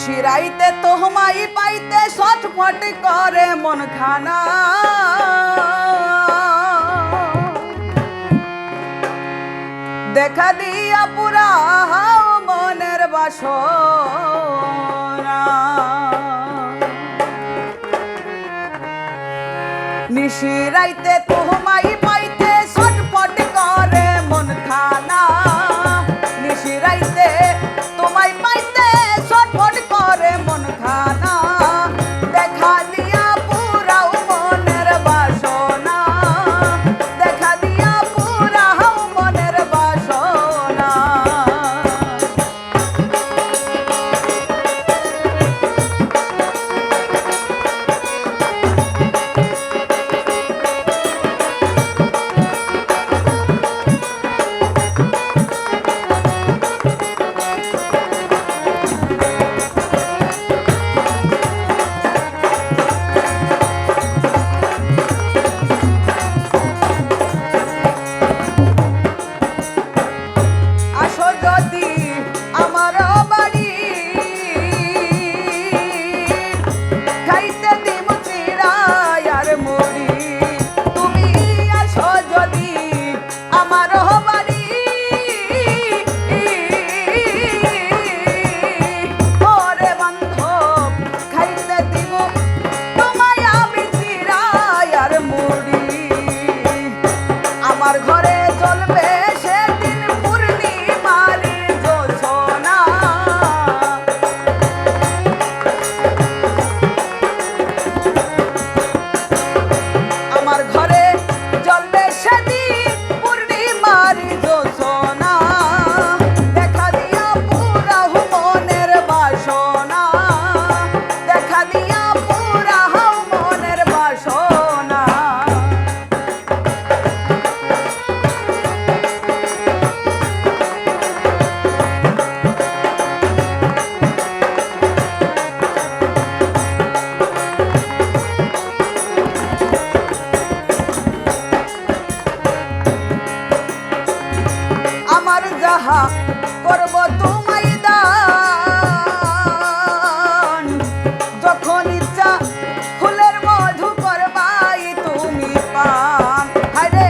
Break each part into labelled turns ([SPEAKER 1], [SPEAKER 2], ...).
[SPEAKER 1] নিশিরাইতে তোমায় পাইতে ছটফট করে মন খানা দেখা দিয়া পুরা মনের বাসনা নিশিরাইতে তোমায় পাইতে ছটফট করে মন খানা নিশিরাইতে তোমায় পাইতে ছটফট করে মন খানা দেখা দিয়া পুরাও মনের বাসনা দেখা দিয়া পুরাও মনের বাসনা আমার ঘরে জ্বলবে সেদিন পূর্ণিমার জ্যোৎস্না আমার ঘরে জ্বলবে সেদিন পূর্ণিমার জ্যোৎস্না দেখা দিয়া পুরাও মনের বাসনা দেখা দিয়া পুরাও মনের বাসনা আমার যাহা করব তোমায় দান যখন ইচ্ছা ফুলের মধু করবাই তুমি পান আরে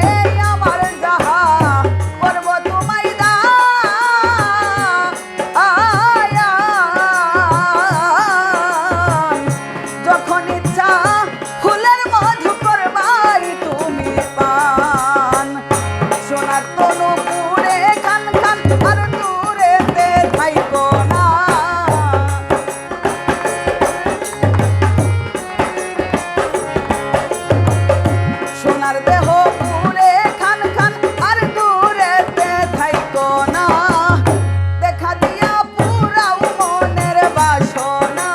[SPEAKER 1] আমার যাহা করব তোমায় দান যখন ইচ্ছা ফুলের মধু করবাই তুমি পান সোনার তনু সোনার দেহ পুরে খান খান আর দূরেতে থাইকো না দেখা দিয়া পুরাও মনের বাসনা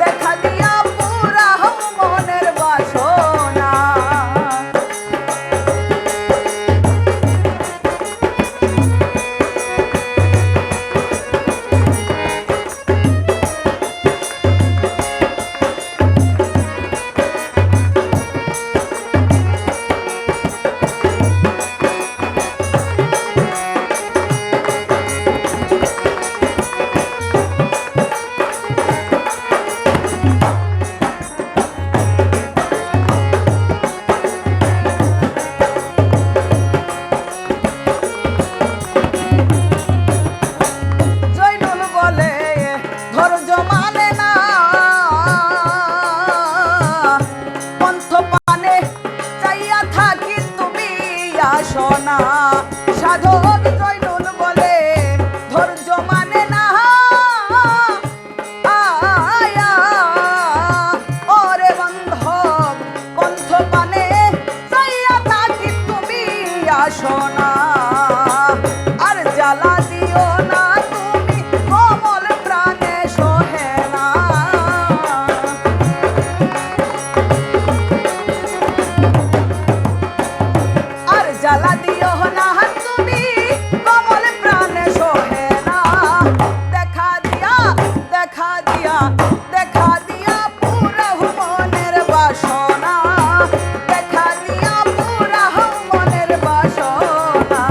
[SPEAKER 1] দেখা দিয়া পুরাও মনের বাসনা সোনা সাধক জয়নুল বলে ধৈর্য মানে না আয়া ওরে বন্ধব পন্থ পানে চাইয়া থাকি তুমি আসো না আর জ্বালা দিও না তুমি কোমল প্রাণে সোহে না আর জ্বালা দিও না তুমি কোমল প্রাণে সোহে না দেখা দিয়া দেখা দিয়া দেখা দিয়া পুরাও মনের বাসনা দেখা দিয়া পুরাও মনের বাসনা